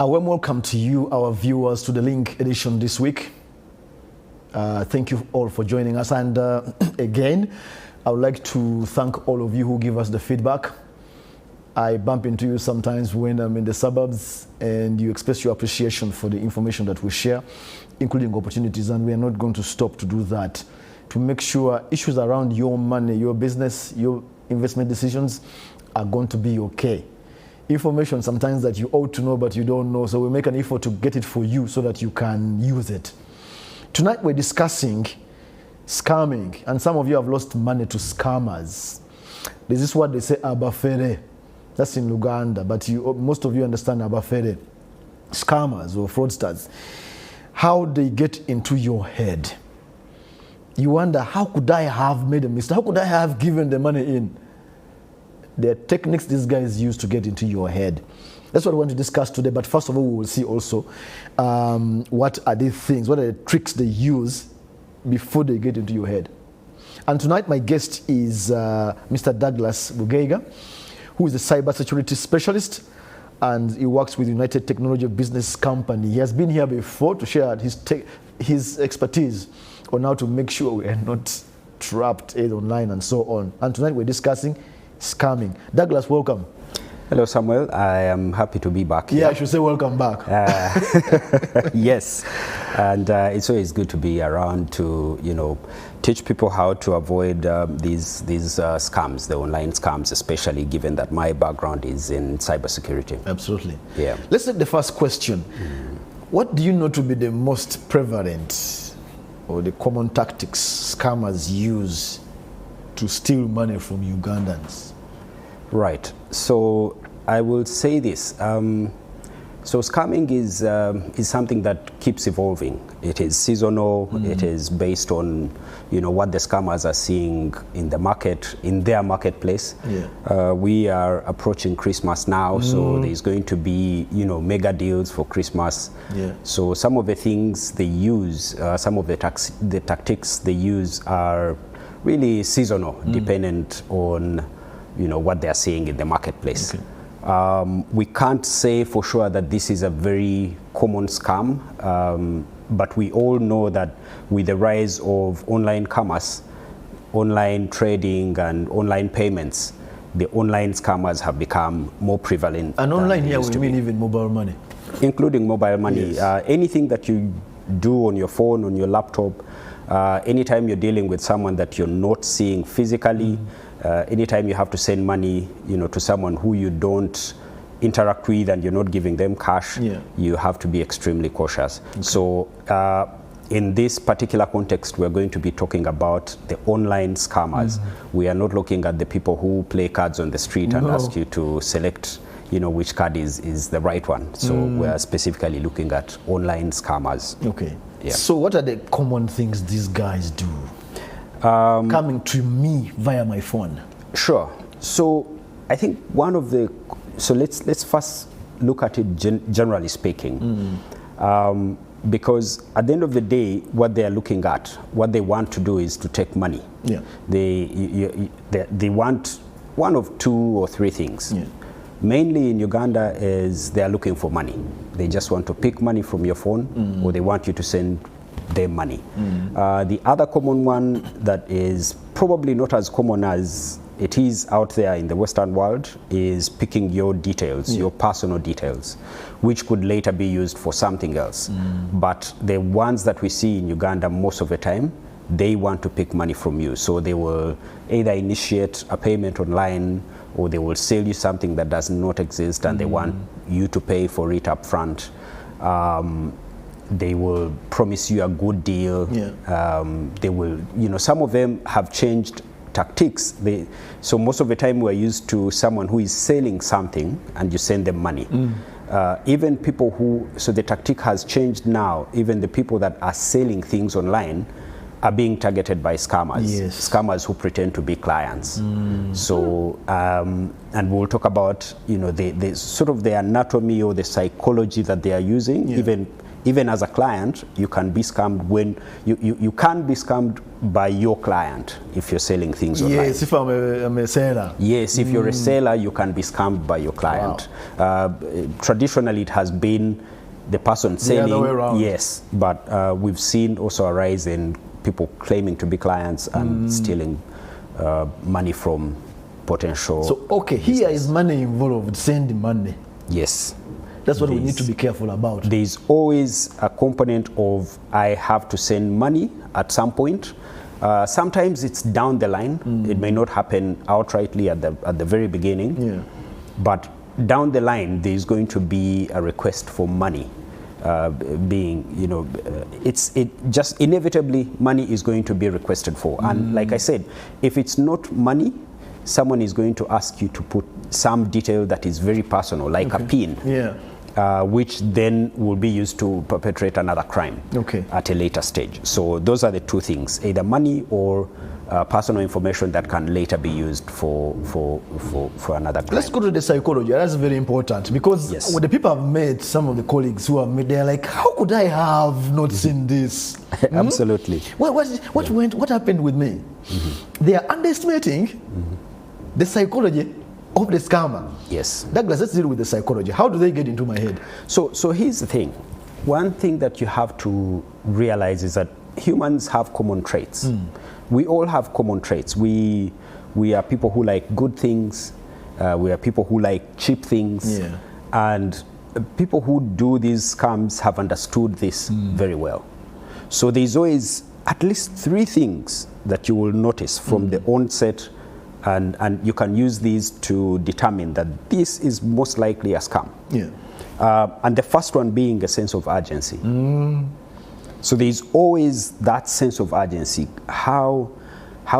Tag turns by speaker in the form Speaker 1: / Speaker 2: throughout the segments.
Speaker 1: A warm welcome to you, our viewers, to the Link edition this week. Thank you all for joining us. And again, I would like to thank all of you who give us the feedback. I bump into you sometimes when I'm in the suburbs and you express your appreciation for the information that we share, including opportunities, and we are not going to stop to do that to make sure issues around your money, your business, your investment decisions are going to be okay. Information sometimes that you ought to know but you don't know, so we make an effort to get it for you so that you can use it. Tonight we're discussing scamming, and some of you have lost money to scammers. This is what they say, abafere. That's in Uganda, but most of you understand abafere. Scammers or fraudsters. How they get into your head. You wonder, how could I have made a mistake? How could I have given the money in? There are techniques these guys use to get into your head. That's what we want to discuss today. But first of all, we will see also what are the things, what are the tricks they use before they get into your head. And tonight, my guest is Mr. Douglas Bugeiga, who is a cybersecurity specialist, and he works with United Technology Business Company. He has been here before to share his expertise on how to make sure we are not trapped online and so on. And tonight, we're discussing scamming. Douglas, welcome.
Speaker 2: Hello, Samuel. I am happy to be back.
Speaker 1: Yeah, I should say welcome back.
Speaker 2: Yes, and it's always good to be around to, teach people how to avoid these scams, the online scams, especially given that my background is in cybersecurity.
Speaker 1: Absolutely.
Speaker 2: Yeah.
Speaker 1: Let's take the first question. What do you know to be the most prevalent or the common tactics scammers use to steal money from Ugandans?
Speaker 2: Right. So I will say this. So scamming is something that keeps evolving. It is seasonal. It is based on what the scammers are seeing in the market, in their marketplace. Yeah. We are approaching Christmas now, so there's going to be mega deals for Christmas. Yeah. So some of the things they use, some of the tactics they use are really seasonal, dependent on what they're seeing in the marketplace. Okay. We can't say for sure that this is a very common scam, but we all know that with the rise of online commerce, online trading and online payments, the online scammers have become more prevalent.
Speaker 1: And online here we mean even mobile money? Including
Speaker 2: mobile money. Yes. Anything that you do on your phone, on your laptop, anytime you're dealing with someone that you're not seeing physically, anytime you have to send money, to someone who you don't interact with and you're not giving them cash, you have to be extremely cautious. Okay. So in this particular context, we're going to be talking about the online scammers. We are not looking at the people who play cards on the street and ask you to select which card is the right one. So we're specifically looking at online scammers.
Speaker 1: Okay. Yeah. So what are the common things these guys do? Coming to me via my phone.
Speaker 2: Sure. So I think let's first look at it generally speaking. Because at the end of the day, what they are looking at, what they want to do is to take money. Yeah. They want one of two or three things. Yeah. Mainly in Uganda is they are looking for money. They just want to pick money from your phone, or they want you to send them money. The other common one that is probably not as common as it is out there in the Western world is picking your details, your personal details, which could later be used for something else. But the ones that we see in Uganda most of the time, they want to pick money from you. So they will either initiate a payment online, or they will sell you something that does not exist and they want you to pay for it up front. They will promise you a good deal. Yeah. They will, some of them have changed tactics. So most of the time we're used to someone who is selling something and you send them money. Even people so the tactic has changed now. Even the people that are selling things online are being targeted by scammers. Yes. Scammers who pretend to be clients. So, and we'll talk about, the sort of the anatomy or the psychology that they are using, even as a client, you can be scammed when you can be scammed by your client if you're selling things online.
Speaker 1: Yes, if I'm a seller.
Speaker 2: Yes, if you're a seller, you can be scammed by your client. Wow. Traditionally, it has been the person selling.
Speaker 1: The other way around.
Speaker 2: Yes, but we've seen also a rise in people claiming to be clients and stealing money from potential.
Speaker 1: So, okay, here is money involved, send money.
Speaker 2: Yes.
Speaker 1: That's what we need to be careful about.
Speaker 2: There's always a component of I have to send money at some point. Sometimes it's down the line. It may not happen outrightly at the very beginning.
Speaker 1: Yeah.
Speaker 2: But down the line, there's going to be a request for money. It just inevitably money is going to be requested for. And like I said, if it's not money, someone is going to ask you to put some detail that is very personal, like a PIN.
Speaker 1: Yeah.
Speaker 2: Which then will be used to perpetrate another crime at a later stage. So those are the two things, either money or personal information that can later be used for another crime. Let's
Speaker 1: go to the psychology. That's very important, because when the people have met, some of the colleagues who have met, they're like, how could I have not seen this?
Speaker 2: Absolutely.
Speaker 1: What happened with me? They are underestimating the psychology of the scammer.
Speaker 2: Yes.
Speaker 1: Douglas, let's deal with the psychology. How do they get into my head?
Speaker 2: So here's the thing. One thing that you have to realize is that humans have common traits. We all have common traits. We are people who like good things. We are people who like cheap things. Yeah. And people who do these scams have understood this very well. So there's always at least 3 things that you will notice from the onset, and you can use these to determine that this is most likely a scam.
Speaker 1: Yeah.
Speaker 2: And the first one being a sense of urgency. So there's always that sense of urgency. How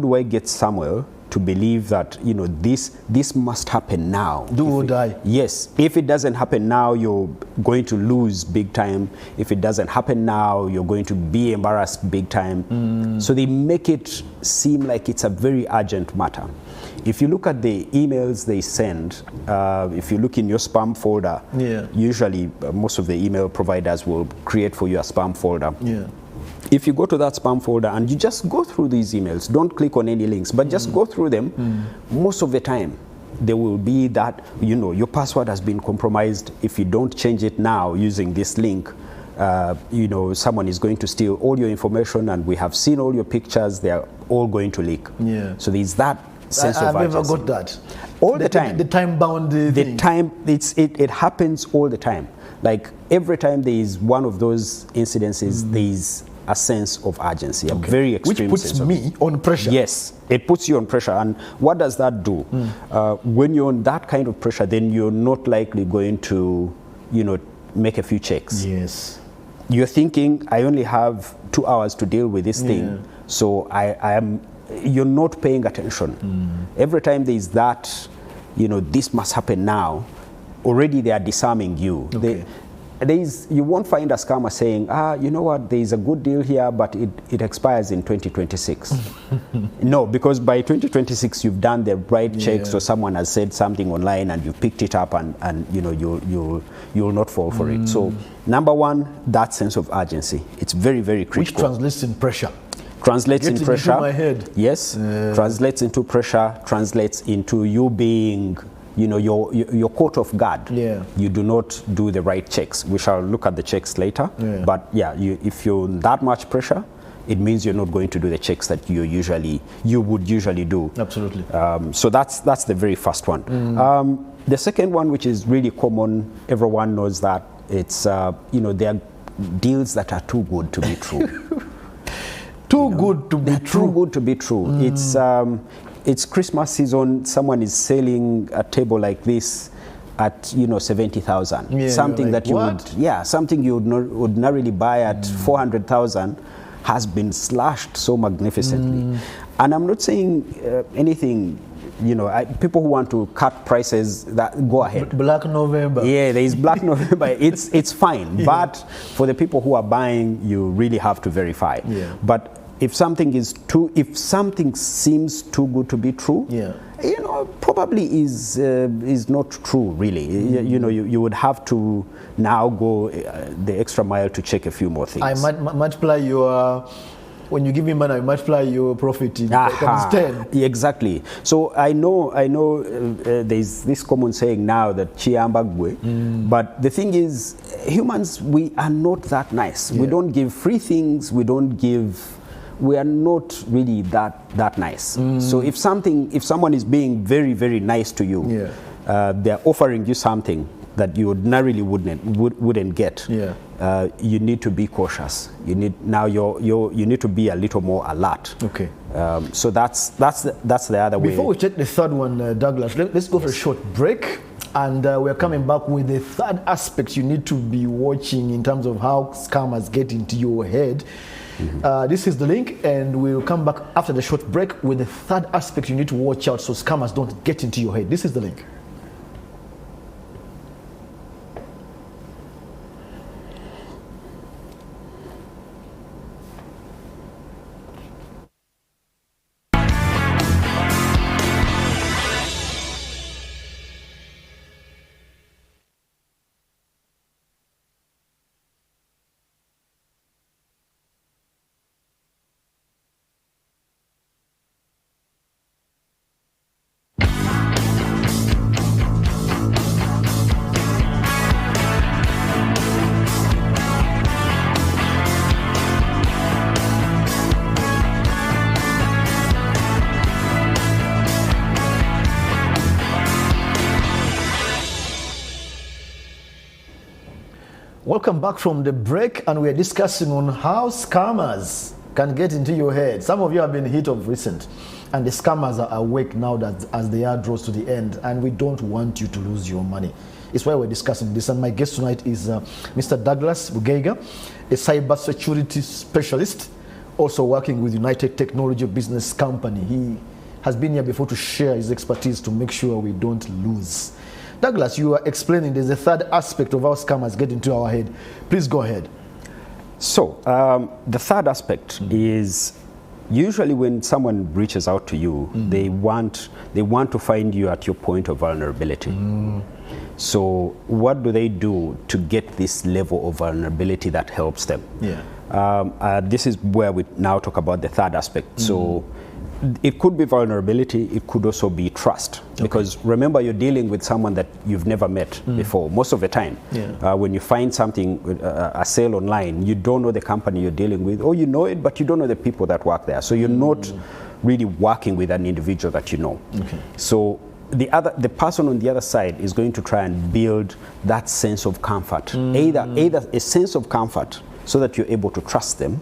Speaker 2: do I get Samuel to believe that this must happen now?
Speaker 1: Do or die.
Speaker 2: Yes. If it doesn't happen now, you're going to lose big time. If it doesn't happen now, you're going to be embarrassed big time. So they make it seem like it's a very urgent matter. If you look at the emails they send, if you look in your spam folder, usually most of the email providers will create for you a spam folder. Yeah. If you go to that spam folder and you just go through these emails, don't click on any links, but just go through them, most of the time there will be that, your password has been compromised. If you don't change it now using this link, someone is going to steal all your information, and we have seen all your pictures, they are all going to leak. Yeah. So there's that sense of urgency.
Speaker 1: I've never got that.
Speaker 2: All the time.
Speaker 1: The time-bound thing.
Speaker 2: It happens all the time. Like every time there is one of those incidences, there is a sense of urgency, a very extreme
Speaker 1: sense. Which puts me on pressure.
Speaker 2: Yes, it puts you on pressure. And what does that do? When you're on that kind of pressure, then you're not likely going to, make a few checks.
Speaker 1: Yes.
Speaker 2: You're thinking, I only have 2 hours to deal with this thing, so you're not paying attention. Every time there's that, this must happen now, already they are disarming you. Okay. You won't find a scammer saying, you know what, there's a good deal here, but it expires in 2026. No, because by 2026 you've done the right checks, or someone has said something online and you picked it up, and you'll not fall for it. So number one, that sense of urgency. It's very, very critical.
Speaker 1: Which translates in pressure.
Speaker 2: Translates in pressure.
Speaker 1: Into my head.
Speaker 2: Yes. Translates into pressure, translates into you being your coat of guard. Yeah. You do not do the right checks. We shall look at the checks later. Yeah. But if you're in that much pressure, it means you're not going to do the checks that you would usually do.
Speaker 1: Absolutely.
Speaker 2: So that's the very first one. The second one, which is really common, everyone knows that it's there are deals that are too good to be true.
Speaker 1: Too good to be true.
Speaker 2: Too good to be true. It's Christmas season. Someone is selling a table like this at 70,000. Yeah, something that you something you would ordinarily buy at 400,000 has been slashed so magnificently. And I'm not saying anything. People who want to cut prices, that go ahead.
Speaker 1: Black November.
Speaker 2: Yeah, there is Black November. It's fine. Yeah. But for the people who are buying, you really have to verify. Yeah. But if something seems too good to be true, probably is not true, really. You would have to now go the extra mile to check a few more things.
Speaker 1: I multiply your. When you give me money, I multiply your profit times 10.
Speaker 2: Exactly. So I know. There's this common saying now that chiambagwe, but the thing is, humans, we are not that nice. We don't give free things. We are not really that nice. So if someone is being very, very nice to you, they're offering you something that you ordinarily wouldn't get. You need to be cautious. You need to be a little more alert.
Speaker 1: Okay.
Speaker 2: So that's the other way.
Speaker 1: Before we check the third one, Douglas, let's go for a short break, and we're coming back with the third aspect you need to be watching in terms of how scammers get into your head. This is the link, and we'll come back after the short break with the third aspect you need to watch out so scammers don't get into your head. This is the link. Welcome back from the break, and we're discussing on how scammers can get into your head. Some of you have been hit of recent, and the scammers are awake now that as the year draws to the end, and we don't want you to lose your money. It's why we're discussing this, and my guest tonight is Mr. Douglas Bugeiga, a cybersecurity specialist, also working with United Technology Business Company. He has been here before to share his expertise to make sure we don't lose. Douglas, you are explaining there's a third aspect of how scammers get into our head. Please go ahead.
Speaker 2: So the third aspect is usually when someone reaches out to you, they want to find you at your point of vulnerability. So what do they do to get this level of vulnerability that helps them? This is where we now talk about the third aspect. So it could be vulnerability, it could also be trust. Because remember, you're dealing with someone that you've never met before, most of the time. When you find something, a sale online, you don't know the company you're dealing with, or you know it, but you don't know the people that work there. So you're not really working with an individual that you know. So the person on the other side is going to try and build that sense of comfort, either a sense of comfort so that you're able to trust them,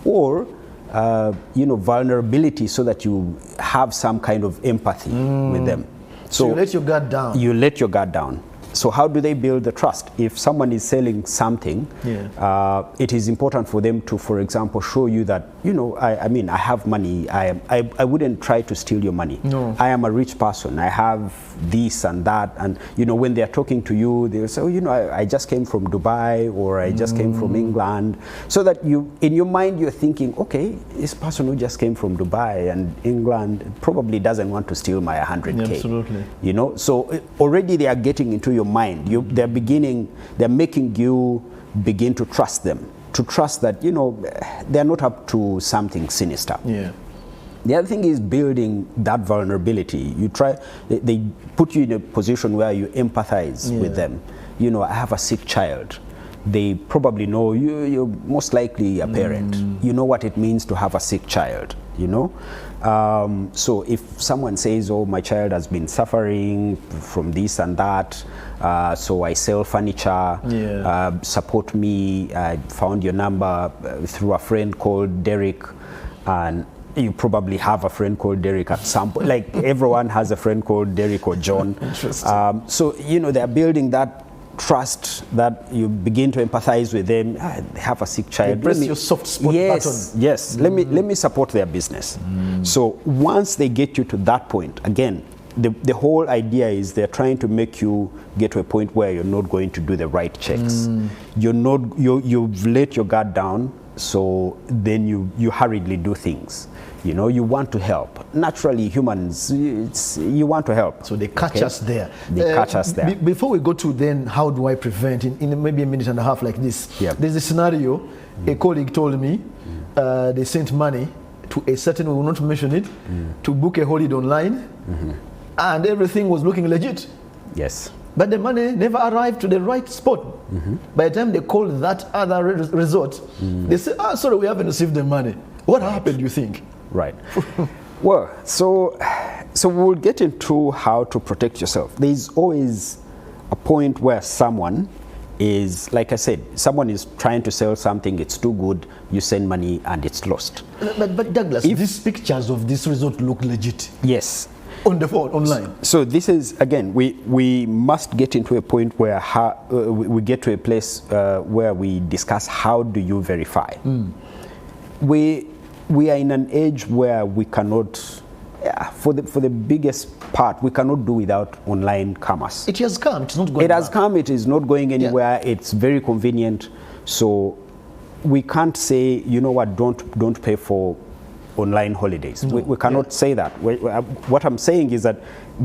Speaker 2: or vulnerability so that you have some kind of empathy with them.
Speaker 1: So you let your guard down.
Speaker 2: You let your guard down. So how do they build the trust? If someone is selling something, it is important for them to, for example, show you that, I have money. I wouldn't try to steal your money.
Speaker 1: No.
Speaker 2: I am a rich person. I have this and that. And, when they're talking to you, they'll say, I just came from Dubai, or I just came from England. So that in your mind, you're thinking, okay, this person who just came from Dubai and England probably doesn't want to steal my 100K.
Speaker 1: Absolutely.
Speaker 2: So already they are getting into your mind. They're making you begin to trust them, to trust that they're not up to something sinister. The other thing is building that vulnerability. They put you in a position where you empathize with them. I have a sick child. They probably know you're most likely a parent. You know what it means to have a sick child, So if someone says, oh, my child has been suffering from this and that, so I sell furniture, support me, I found your number through a friend called Derek, and you probably have a friend called Derek at some point. Like everyone has a friend called Derek or John. So, they're building that trust that you begin to empathize with them. They have a sick child.
Speaker 1: Press your soft spot button.
Speaker 2: Yes. Let me support their business. So once they get you to that point, again, the whole idea is they're trying to make you get to a point where you're not going to do the right checks. You've let your guard down. So then you hurriedly do things. You know, you want to help. Naturally, humans, you want to help.
Speaker 1: So they catch us there.
Speaker 2: They catch us there.
Speaker 1: Before we go to then, how do I prevent in maybe a minute and a half like this?
Speaker 2: Yeah.
Speaker 1: There's a scenario. A colleague told me they sent money to a certain, we will not mention it, to book a holiday online, and everything was looking legit.
Speaker 2: Yes.
Speaker 1: But the money never arrived to the right spot. By the time they called that other resort, they said, sorry, we haven't received the money. What happened, you think?
Speaker 2: Right. Well, so we'll get into how to protect yourself. There's always a point where someone is, like I said, someone is trying to sell something, it's too good, you send money and it's lost.
Speaker 1: But Douglas, these pictures of this resort look legit.
Speaker 2: Yes.
Speaker 1: On the phone, online. So
Speaker 2: this is, again, we must get into a point where we get to a place where we discuss how do you verify. We are in an age where we cannot, for the biggest part, we cannot do without online commerce.
Speaker 1: It has come, it's not going
Speaker 2: It has come, it is not going anywhere, it's very convenient. So we can't say, you know what, don't pay for online holidays. No. We cannot say that. What I'm saying is that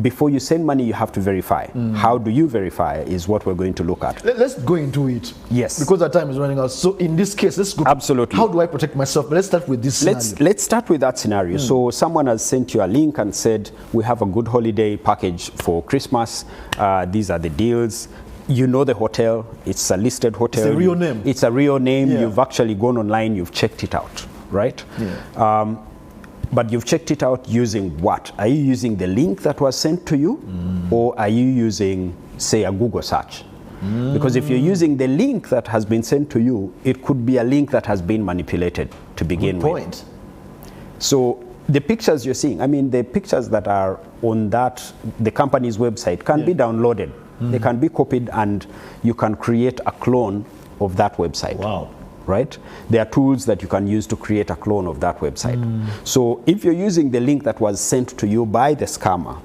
Speaker 2: before you send money, you have to verify. How do you verify is what we're going to look at.
Speaker 1: Let's go into it.
Speaker 2: Yes.
Speaker 1: Because our time is running out. So in this case, let's go.
Speaker 2: Absolutely.
Speaker 1: How do I protect myself? But let's start with this scenario.
Speaker 2: Let's start with that scenario. So someone has sent you a link and said, we have a good holiday package for Christmas. These are the deals. You know the hotel. It's a listed hotel.
Speaker 1: It's a real name.
Speaker 2: It's a real name.
Speaker 1: Yeah.
Speaker 2: You've actually gone online. You've checked it out. Right? Yeah. But you've checked it out using what? Are you using the link that was sent to you? Or are you using, say, a Google search? Because if you're using the link that has been sent to you, it could be a link that has been manipulated to begin with. So the pictures you're seeing, I mean, the pictures that are on the company's website can be downloaded. They can be copied and you can create a clone of that website.
Speaker 1: Wow.
Speaker 2: Right? There are tools that you can use to create a clone of that website. So if you're using the link that was sent to you by the scammer,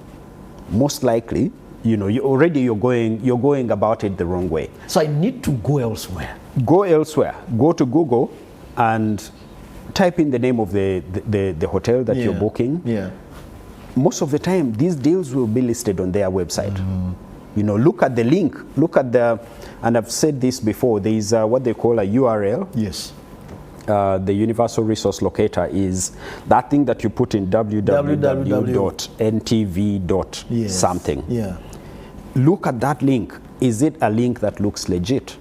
Speaker 2: most likely, you know, you're going about it the wrong way.
Speaker 1: So I need to go elsewhere.
Speaker 2: Go elsewhere. Go to Google and type in the name of the hotel that you're booking.
Speaker 1: Yeah.
Speaker 2: Most of the time, these deals will be listed on their website. You know, look at the link, look at and I've said this before, there is what they call a URL.
Speaker 1: Yes.
Speaker 2: The Universal Resource Locator is that thing that you put in www.ntv.something.
Speaker 1: Yeah.
Speaker 2: Look at that link. Is it a link that looks legit?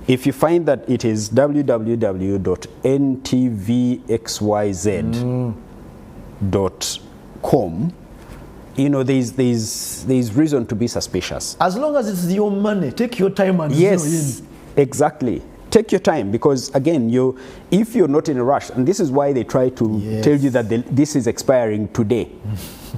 Speaker 2: If you find that it is www.ntvxyz.com, you know, there's reason to be suspicious.
Speaker 1: As long as it's your money, take your time and
Speaker 2: yes, exactly. Take your time because again, if you're not in a rush, and this is why they try to tell you that this is expiring today.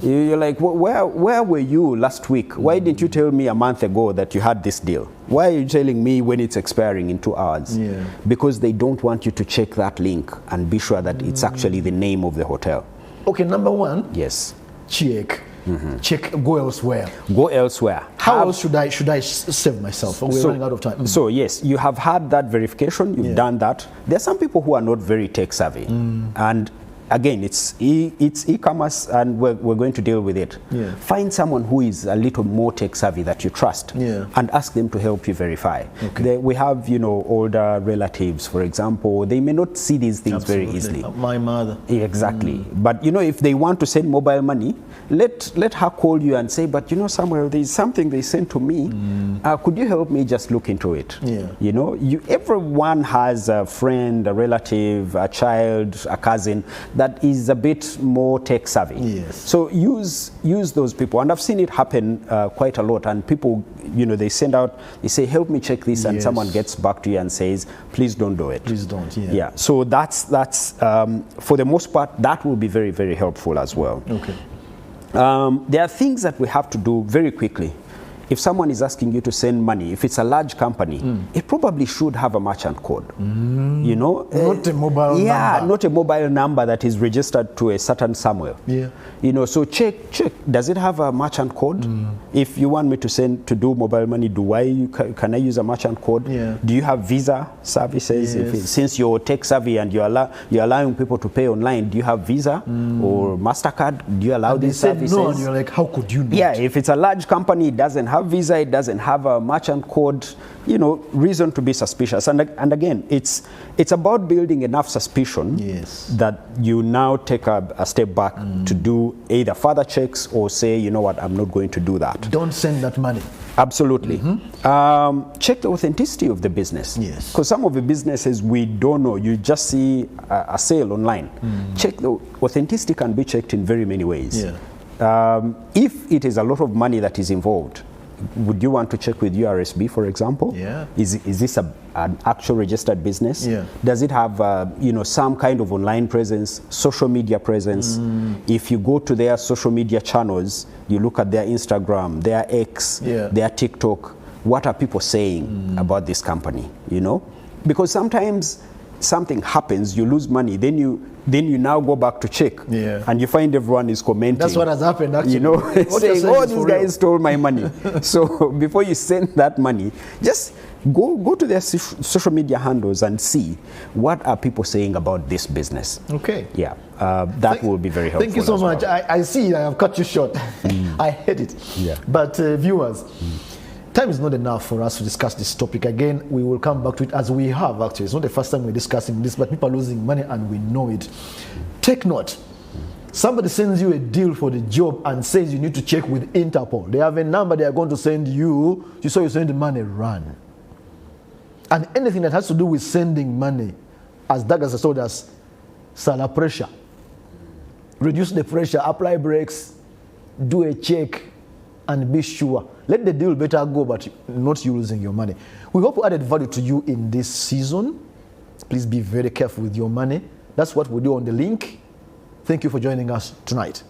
Speaker 2: You're like, where were you last week? Why didn't you tell me a month ago that you had this deal? Why are you telling me when it's expiring in 2 hours? Yeah. Because they don't want you to check that link and be sure that it's actually the name of the hotel.
Speaker 1: Okay, number one.
Speaker 2: Yes.
Speaker 1: Check. Check. Go elsewhere.
Speaker 2: Go elsewhere.
Speaker 1: How else should I save myself? We're running out of time.
Speaker 2: So yes, you have had that verification. You've done that. There are some people who are not very tech savvy, and again, it's e-commerce, and we're going to deal with it. Yeah. Find someone who is a little more tech savvy that you trust, and ask them to help you verify. Okay. We have, older relatives, for example. They may not see these things very easily.
Speaker 1: My mother.
Speaker 2: Exactly. But if they want to send mobile money, let her call you and say, but Samuel, there's something they sent to me. Could you help me just look into it? Yeah. Everyone has a friend, a relative, a child, a cousin that is a bit more tech savvy. Yes. So use those people, and I've seen it happen quite a lot. And people, they send out, they say, help me check this, and someone gets back to you and says, please don't do it.
Speaker 1: Please don't. Yeah.
Speaker 2: Yeah. So that's for the most part, that will be very, very helpful as well.
Speaker 1: Okay.
Speaker 2: There are things that we have to do very quickly. if someone is asking you to send money, if it's a large company, it probably should have a merchant code. You know,
Speaker 1: not a mobile number.
Speaker 2: Yeah, not a mobile number that is registered to a certain somewhere.
Speaker 1: Yeah.
Speaker 2: You know, so check. Does it have a merchant code? If you want me to do mobile money, can I use a merchant code?
Speaker 1: Yeah.
Speaker 2: Do you have Visa services?
Speaker 1: Yes.
Speaker 2: Since you're tech savvy and you're allowing people to pay online, do you have Visa or MasterCard? Do you allow these services?
Speaker 1: No, and you're like, how could you not?
Speaker 2: Yeah, if it's a large company, it doesn't have Visa, it doesn't have a merchant code, you know, reason to be suspicious. And again, it's about building enough suspicion that you now take a step back to do either further checks or say, you know what, I'm not going to do that.
Speaker 1: Don't send that money.
Speaker 2: Absolutely. Check the authenticity of the business.
Speaker 1: Yes.
Speaker 2: Because some of the businesses we don't know. You just see a sale online. Check the authenticity can be checked in very many ways.
Speaker 1: Yeah.
Speaker 2: If it is a lot of money that is involved, would you want to check with URSB, for example?
Speaker 1: Yeah.
Speaker 2: Is this an actual registered business?
Speaker 1: Yeah.
Speaker 2: Does it have you know, some kind of online presence, social media presence? If you go to their social media channels, you look at their Instagram, their X, their TikTok, what are people saying about this company, you know? Because sometimes something happens, you lose money, then you now go back to check, and you find everyone is commenting.
Speaker 1: That's what has happened, actually.
Speaker 2: You know, saying, oh, these guys stole my money. So before you send that money, just go to their social media handles and see what are people saying about this business.
Speaker 1: Okay.
Speaker 2: Yeah, that will be very helpful.
Speaker 1: Thank you so much.
Speaker 2: Well.
Speaker 1: I see I have cut you short. I hate it.
Speaker 2: Yeah.
Speaker 1: But viewers, time is not enough for us to discuss this topic again. We will come back to it as we have actually. It's not the first time we're discussing this, but people are losing money and we know it. Take note. Somebody sends you a deal for the job and says you need to check with Interpol. They have a number they are going to send you. You saw you send the money, run. And anything that has to do with sending money, as Douglas has told us, Salah pressure. Reduce the pressure, apply brakes, do a check, and be sure. Let the deal better go, but not you losing your money. We hope we added value to you in this season. Please be very careful with your money. That's what we do on the link. Thank you for joining us tonight.